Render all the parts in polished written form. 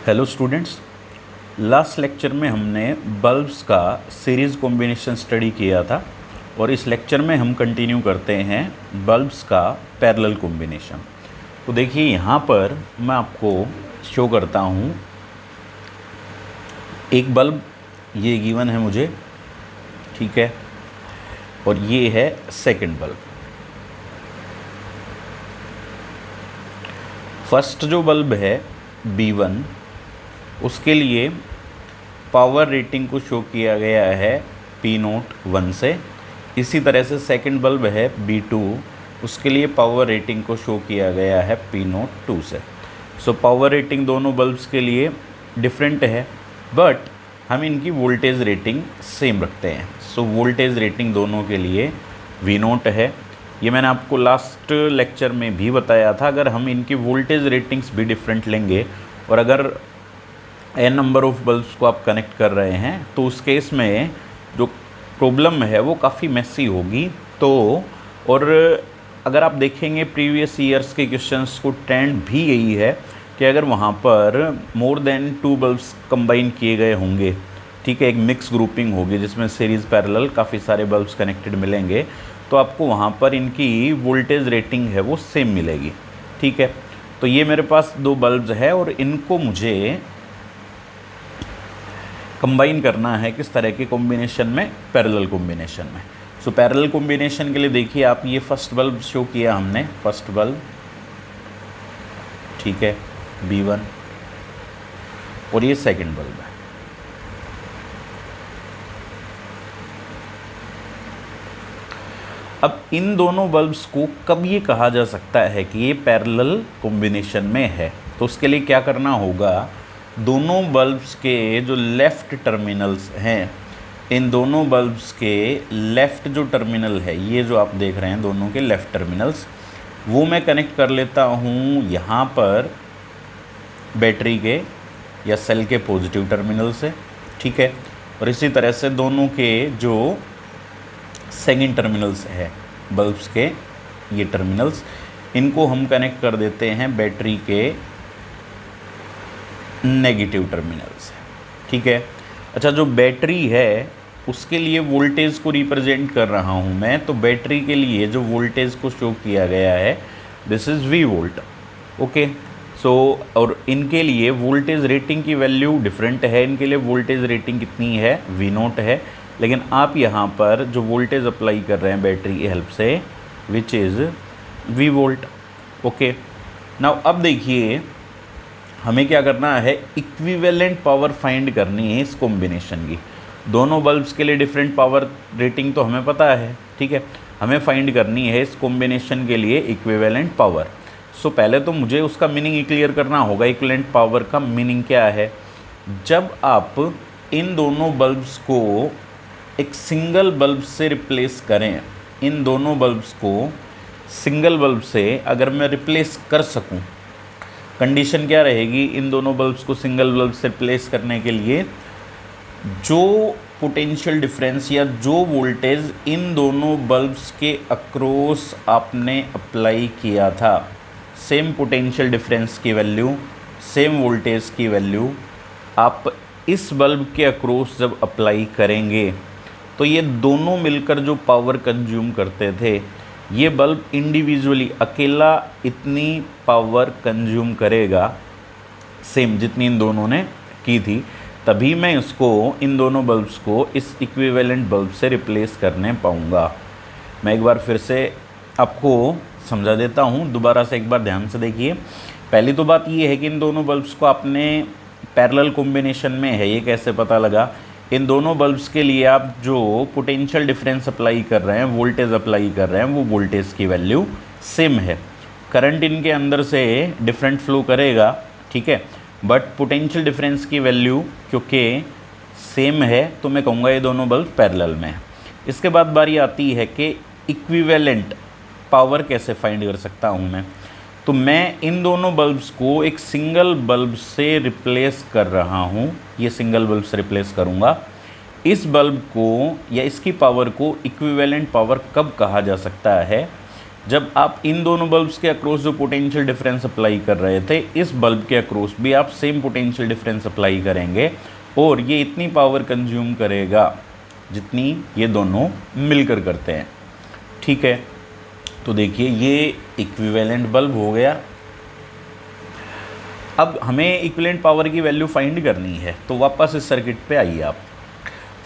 Hello students, last lecture में हमने bulbs का सीरीज़ कॉम्बिनेशन स्टडी किया था और इस लेक्चर में हम कंटिन्यू करते हैं बल्ब्स का पैरेलल कॉम्बिनेशन। तो देखिए यहाँ पर मैं आपको शो करता हूँ एक बल्ब, ये गिवन है मुझे, ठीक है, और ये है सेकंड बल्ब। फर्स्ट जो बल्ब है B1, उसके लिए पावर रेटिंग को शो किया गया है P01 से। इसी तरह से सेकंड बल्ब है B2, उसके लिए पावर रेटिंग को शो किया गया है P02 से। सो पावर रेटिंग दोनों बल्ब्स के लिए डिफरेंट है, बट हम इनकी वोल्टेज रेटिंग सेम रखते हैं। सो वोल्टेज रेटिंग दोनों के लिए V0 है। ये मैंने आपको लास्ट लेक्चर में भी बताया था। अगर हम इनकी वोल्टेज रेटिंग्स भी डिफरेंट लेंगे और अगर n नंबर ऑफ बल्ब्स को आप कनेक्ट कर रहे हैं तो उस केस में जो प्रॉब्लम है वो काफ़ी मेसी होगी। तो और अगर आप देखेंगे प्रीवियस ईयर्स के क्वेश्चंस को, ट्रेंड भी यही है कि अगर वहाँ पर मोर देन 2 बल्ब्स कंबाइन किए गए होंगे, ठीक है, एक मिक्स ग्रुपिंग होगी जिसमें सीरीज़ पैरेलल काफ़ी सारे बल्ब्स कनेक्टेड मिलेंगे, तो आपको वहाँ पर इनकी वोल्टेज रेटिंग है वो सेम मिलेगी, ठीक है। तो ये मेरे पास 2 बल्ब्स है और इनको मुझे कंबाइन करना है किस तरह के कॉम्बिनेशन में, पैरेलल कॉम्बिनेशन में। सो पैरेलल कॉम्बिनेशन के लिए देखिए आप, ये फर्स्ट बल्ब शो किया हमने, फर्स्ट बल्ब, ठीक है, B1, और ये सेकंड बल्ब है। अब इन दोनों बल्ब्स को कब ये कहा जा सकता है कि ये पैरेलल कॉम्बिनेशन में है, तो उसके लिए क्या करना होगा, दोनों बल्ब्स के जो लेफ़्ट टर्मिनल्स हैं, इन दोनों बल्ब्स के लेफ़्ट जो टर्मिनल है, ये जो आप देख रहे हैं दोनों के लेफ़्ट टर्मिनल्स, वो मैं कनेक्ट कर लेता हूँ यहाँ पर बैटरी के या सेल के पॉजिटिव टर्मिनल से, ठीक है। और इसी तरह से दोनों के जो सेकेंड टर्मिनल्स है बल्ब्स के, ये टर्मिनल्स, इनको हम कनेक्ट कर देते हैं बैटरी के नेगेटिव टर्मिनल्स, ठीक है। अच्छा, जो बैटरी है उसके लिए वोल्टेज को रिप्रेजेंट कर रहा हूँ मैं, तो बैटरी के लिए जो वोल्टेज को शो किया गया है, this is V volt, okay. So और इनके लिए वोल्टेज रेटिंग की वैल्यू डिफरेंट है। इनके लिए वोल्टेज रेटिंग कितनी है, V0 है, लेकिन आप यहाँ पर जो वोल्टेज अप्लाई कर रहे हैं बैटरी की हेल्प से, which is V volt, okay. Now अब देखिए हमें क्या करना है, इक्विवेलेंट पावर फाइंड करनी है इस कॉम्बिनेशन की। दोनों बल्ब्स के लिए डिफरेंट पावर रेटिंग तो हमें पता है, ठीक है, हमें फाइंड करनी है इस कॉम्बिनेशन के लिए इक्विवेलेंट पावर। सो पहले तो मुझे उसका मीनिंग क्लियर करना होगा। इक्विवेलेंट पावर का मीनिंग क्या है, जब आप इन दोनों बल्ब्स को एक सिंगल बल्ब से रिप्लेस करें, इन दोनों बल्ब्स को सिंगल बल्ब से अगर मैं रिप्लेस कर सकूं, कंडीशन क्या रहेगी, इन दोनों बल्ब्स को सिंगल बल्ब से रिप्लेस करने के लिए जो पोटेंशियल डिफरेंस या जो वोल्टेज इन दोनों बल्ब्स के अक्रॉस आपने अप्लाई किया था, सेम पोटेंशियल डिफरेंस की वैल्यू, सेम वोल्टेज की वैल्यू आप इस बल्ब के अक्रॉस जब अप्लाई करेंगे, तो ये दोनों मिलकर जो पावर कंज्यूम करते थे, ये बल्ब इंडिविजुअली अकेला इतनी पावर कंज्यूम करेगा सेम जितनी इन दोनों ने की थी, तभी मैं इसको, इन दोनों बल्ब्स को इस इक्विवेलेंट बल्ब से रिप्लेस करने पाऊँगा। मैं एक बार फिर से आपको समझा देता हूँ, दोबारा से एक बार ध्यान से देखिए। पहली तो बात ये है कि इन दोनों बल्ब्स को आपने पैरेलल कॉम्बिनेशन में है, ये कैसे पता लगा, इन दोनों बल्ब्स के लिए आप जो पोटेंशियल डिफरेंस अप्लाई कर रहे हैं, वोल्टेज अप्लाई कर रहे हैं, वो वोल्टेज की वैल्यू सेम है। करंट इनके अंदर से डिफरेंट फ्लो करेगा, ठीक है, बट पोटेंशियल डिफरेंस की वैल्यू क्योंकि सेम है, तो मैं कहूँगा ये दोनों बल्ब पैरेलल में है। इसके बाद बारी आती है कि इक्विवेलेंट पावर कैसे फाइंड कर सकता हूँ मैं, तो मैं इन दोनों बल्ब्स को एक सिंगल बल्ब से रिप्लेस कर रहा हूँ, ये सिंगल बल्ब से रिप्लेस करूँगा। इस बल्ब को या इसकी पावर को इक्विवेलेंट पावर कब कहा जा सकता है, जब आप इन दोनों बल्ब्स के अक्रॉस जो पोटेंशियल डिफरेंस अप्लाई कर रहे थे, इस बल्ब के अक्रॉस भी आप सेम पोटेंशियल डिफरेंस अप्लाई करेंगे और ये इतनी पावर कंज्यूम करेगा जितनी ये दोनों मिलकर करते हैं। ठीक है, तो देखिए ये इक्विवेलेंट बल्ब हो गया। अब हमें इक्विवेलेंट पावर की वैल्यू फाइंड करनी है, तो वापस इस सर्किट पे आइए आप।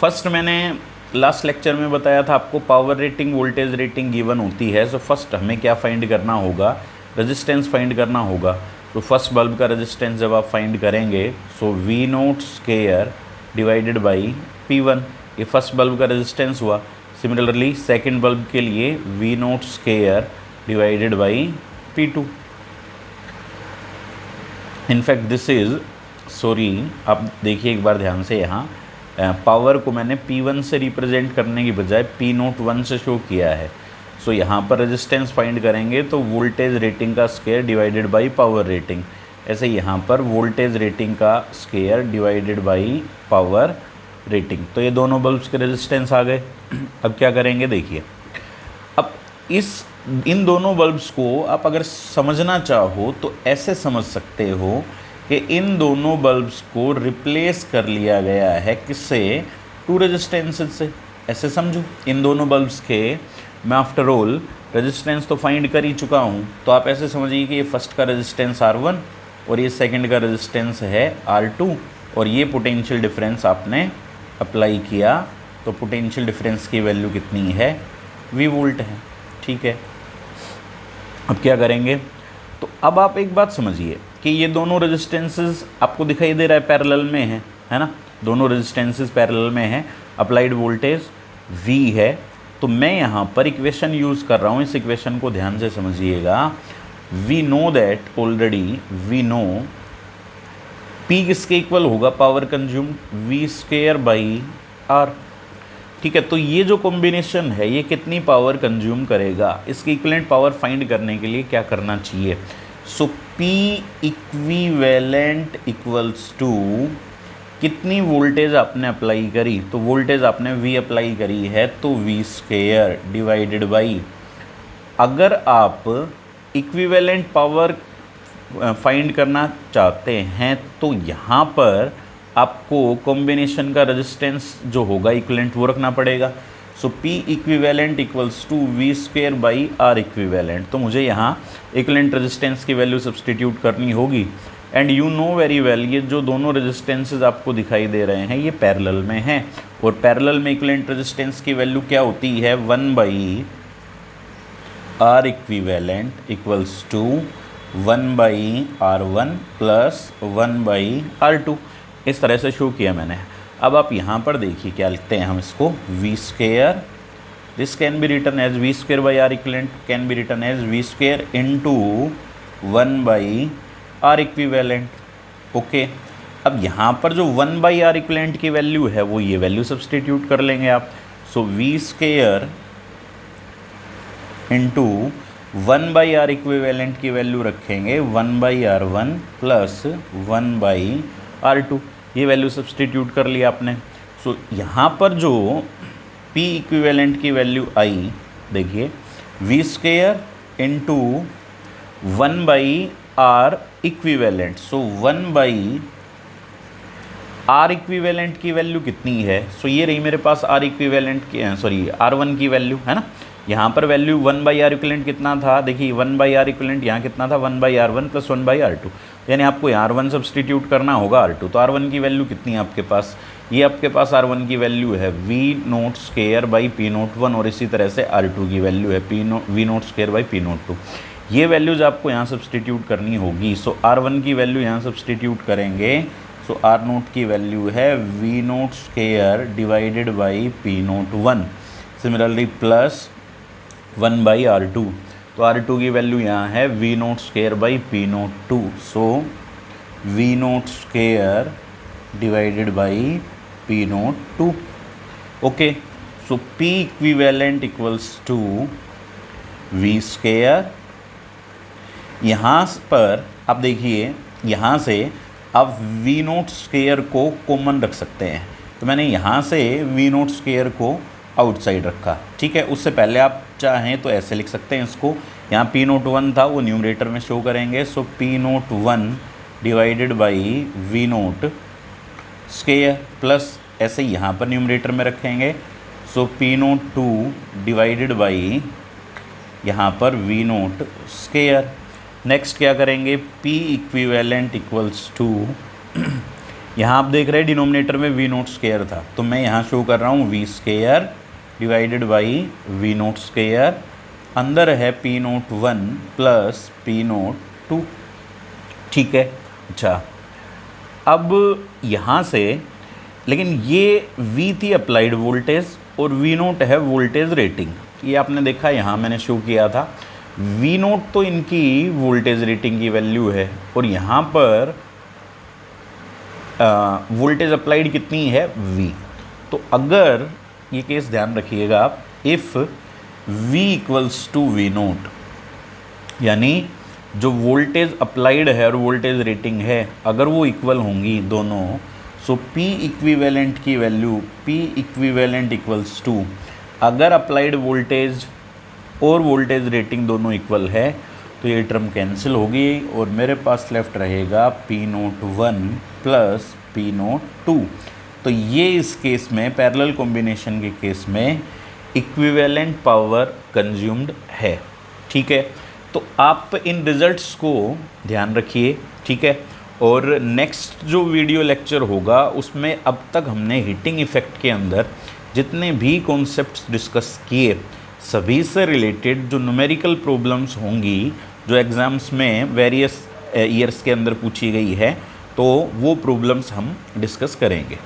फर्स्ट मैंने लास्ट लेक्चर में बताया था आपको power rating voltage rating given होती है। सो फर्स्ट हमें क्या फाइंड करना होगा, रेजिस्टेंस फाइंड करना होगा। तो फर्स्ट बल्ब का रेजिस्टेंस जब आप फाइंड करेंगे, so V naught square divided by P1, ये फर्स्ट बल्ब का रेजिस्टेंस हुआ। सिमिलरली सेकंड बल्ब के लिए V naught square divided by P2। In fact this is, sorry आप देखिए एक बार ध्यान से, यहाँ पावर को मैंने P1 से रिप्रेजेंट करने की बजाय P01 से शो किया है। सो यहाँ पर रेजिस्टेंस फाइंड करेंगे तो वोल्टेज रेटिंग का square divided by power rating, ऐसे यहाँ पर वोल्टेज रेटिंग का square divided by power rating. तो ये दोनों बल्ब्स के रेजिस्टेंस आ गए। अब क्या करेंगे देखिए, अब इन दोनों बल्ब्स को आप अगर समझना चाहो तो ऐसे समझ सकते हो कि इन दोनों बल्ब्स को रिप्लेस कर लिया गया है किससे, टू रेजिस्टेंसेस से। ऐसे समझो, इन दोनों बल्ब्स के मैं आफ्टर ऑल रेजिस्टेंस तो फाइंड कर ही चुका हूँ, तो आप ऐसे समझिए कि ये फर्स्ट का रेजिस्टेंस R1 और ये सेकंड का रेजिस्टेंस है R2 और ये पोटेंशियल डिफरेंस आपने अप्लाई किया, तो पोटेंशियल डिफरेंस की वैल्यू कितनी है, V वोल्ट है। ठीक है, अब क्या करेंगे, तो अब आप एक बात समझिए कि ये दोनों रेजिस्टेंसेस आपको दिखाई दे रहा है पैरेलल में है ना, दोनों रेजिस्टेंसेस पैरेलल में हैं, अप्लाइड वोल्टेज V है। तो मैं यहाँ पर इक्वेशन यूज़ कर रहा हूँ, इस इक्वेशन को ध्यान से समझिएगा। We know that already, we know P किसके इक्वल होगा, power consume V square by R। ठीक है, तो ये जो कॉम्बिनेशन है ये कितनी पावर कंज्यूम करेगा, इसकी इक्विवेलेंट पावर फाइंड करने के लिए क्या करना चाहिए। सो P इक्विवेलेंट इक्वल्स टू कितनी वोल्टेज आपने अप्लाई करी, तो वोल्टेज आपने V अप्लाई करी है तो V स्क्वायर डिवाइडेड बाई, अगर आप इक्विवेलेंट पावर फाइंड करना चाहते हैं तो यहाँ पर आपको कॉम्बिनेशन का रेजिस्टेंस जो होगा इक्विवेलेंट वो रखना पड़ेगा। So P equivalent equals to V square by R equivalent. तो मुझे यहाँ इक्विवेलेंट रेजिस्टेंस की वैल्यू सब्सटीट्यूट करनी होगी। And you know very well, ये जो दोनों रेजिस्टेंसेज आपको दिखाई दे रहे हैं ये पैरेलल में हैं, और पैरेलल में इक्विवेलेंट रेजिस्टेंस की वैल्यू क्या होती है, 1 by R equivalent equals to 1 by R1 plus 1 by R2। इस तरह से शो किया मैंने। अब आप यहाँ पर देखिए क्या लिखते हैं हम इसको, V square, this can be written as V square by R equivalent, can be written as V square into 1 by R equivalent. Okay, अब यहाँ पर जो 1 बाई R इक्विवेलेंट की वैल्यू है वो ये वैल्यू सब्सटीट्यूट कर लेंगे आप। So V square into 1 by R equivalent की वैल्यू रखेंगे 1 by R1 plus 1 by R2, ये वैल्यू सब्सटीट्यूट कर लिया आपने। सो यहाँ पर जो P इक्विवेलेंट की वैल्यू आई, देखिए V square into 1 by R equivalent. So 1 by R equivalent की वैल्यू कितनी है, सो ये रही मेरे पास R इक्विवेलेंट की, सॉरी R1 की वैल्यू है ना। यहाँ पर वैल्यू 1 बाई R इक्विवेलेंट कितना था, देखिए 1 बाई R इक्विवेलेंट यहाँ कितना था, 1 by R1 plus 1 by R2, यानी आपको यहाँ R1 सब्सटीट्यूट करना होगा R2। तो R1 की वैल्यू कितनी है आपके पास, ये आपके पास R1 की वैल्यू है V naught square by P naught 1, और इसी तरह से R2 की वैल्यू है V naught square by P naught 2। ये वैल्यूज़ आपको यहाँ सब्सटीट्यूट करनी होगी। सो R1 की वैल्यू यहाँ सब्सटीट्यूट करेंगे, सो R नोट की वैल्यू है V naught square divided by P naught 1, similarly plus 1 by R2। तो R2 की वैल्यू यहाँ है V naught square by P naught 2, so V naught square divided by P naught 2। Okay, so P equivalent equals to V square. यहाँ पर आप देखिए, यहाँ से आप V नोट स्क्वायर को कॉमन रख सकते हैं, तो मैंने यहाँ से V नोट स्क्वायर को आउटसाइड रखा। ठीक है, उससे पहले आप चाहें तो ऐसे लिख सकते हैं इसको, यहाँ पी नोट 1 था वो न्यूमरेटर में शो करेंगे, so P naught 1 divided by V naught square, plus ऐसे ही यहाँ पर न्यूमरेटर में रखेंगे, so P naught 2 divided by यहाँ पर वी नोट स्क्वायर। नेक्स्ट क्या करेंगे, P इक्विवेलेंट इक्वल्स टू, यहाँ आप देख रहे हैं डिनोमिनेटर में वी नोट स्क्वायर था, तो मैं यहाँ शो कर रहा हूँ V square divided by V naught square, अंदर है P naught 1 plus P naught 2, ठीक है। अच्छा, अब यहाँ से, लेकिन ये V थी अप्लाइड वोल्टेज और V नोट है वोल्टेज रेटिंग, ये आपने देखा यहाँ मैंने शो किया था। V नोट तो इनकी वोल्टेज रेटिंग की वैल्यू है और यहाँ पर वोल्टेज अप्लाइड कितनी है V। तो अगर ये केस ध्यान रखिएगा आप, if V equals to V naught, यानी जो वोल्टेज अप्लाइड है और वोल्टेज रेटिंग है अगर वो इक्वल होंगी दोनों, सो P इक्विवेलेंट की value P equivalent equals to, अगर अप्लाइड वोल्टेज और वोल्टेज रेटिंग दोनों इक्वल है तो ये टर्म कैंसिल होगी और मेरे पास लेफ्ट रहेगा P naught 1 plus P naught 2। तो ये इस केस में पैरेलल कॉम्बिनेशन के केस में इक्विवेलेंट पावर कंज्यूम्ड है, ठीक है। तो आप इन रिजल्ट्स को ध्यान रखिए, ठीक है। और नेक्स्ट जो वीडियो लेक्चर होगा उसमें अब तक हमने हीटिंग इफ़ेक्ट के अंदर जितने भी कॉन्सेप्ट्स डिस्कस किए सभी से रिलेटेड जो न्यूमेरिकल प्रॉब्लम्स होंगी जो एग्ज़ाम्स में वेरियस ईयर्स के अंदर पूछी गई है, तो वो प्रॉब्लम्स हम डिस्कस करेंगे।